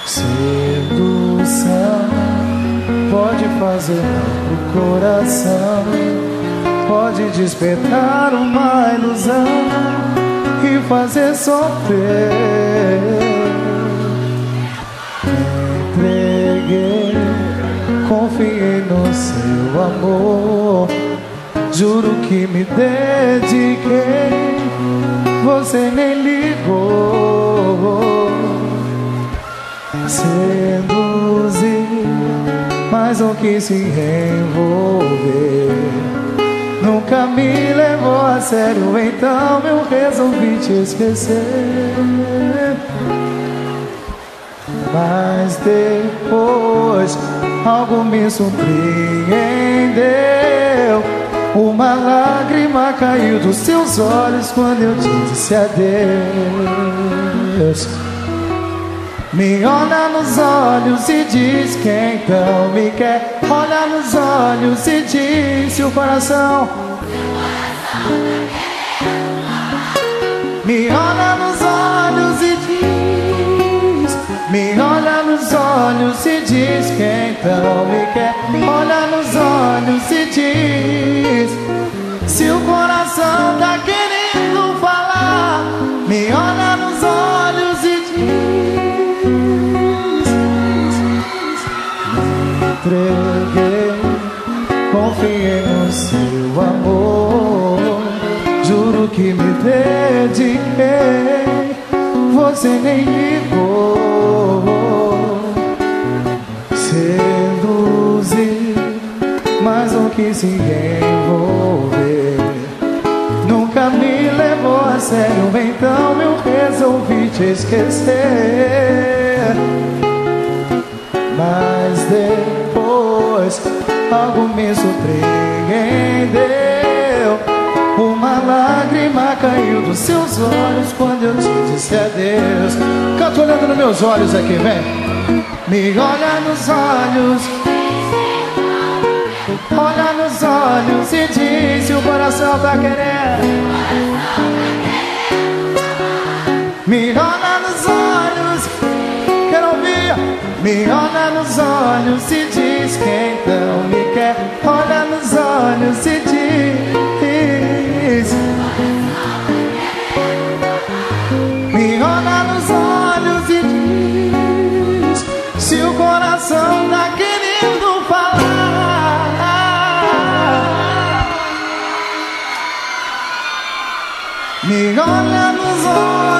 Sedução pode fazer mal pro coração, pode despertar uma ilusão e fazer sofrer. Entreguei, confiei no seu amor, juro que me dediquei, você nem ligou. Seduzir, mas não quis se envolver, nunca me levou a sério, então eu resolvi te esquecer. Mas depois algo me surpreendeu, uma lágrima caiu dos seus olhos quando eu te disse adeus. Me olha nos olhos e diz que então me quer. Olha nos olhos e diz se o coração. Me olha nos olhos e diz. Me olha nos olhos e diz que então me quer. Olha nos olhos e diz se o coração tá querendo falar. Me olha nos olhos e diz. Entreguei, confiei no seu amor, juro que me dediquei, você nem ligou. Seduzir, mas não quis se envolver, nunca me levou a sério, então eu resolvi te esquecer. Mas depois algo me surpreendeu, uma lágrima caiu dos seus olhos quando eu te disse adeus. Canto olhando nos meus olhos aqui, vem. Me olha nos olhos, olha nos olhos e diz se o coração tá querendo. Me olha nos olhos, quero ouvir. Me olha nos olhos e diz que então me quer. Olha nos olhos e diz. Me olha nos olhos e diz se o coração tá querendo falar. Me olha nos olhos.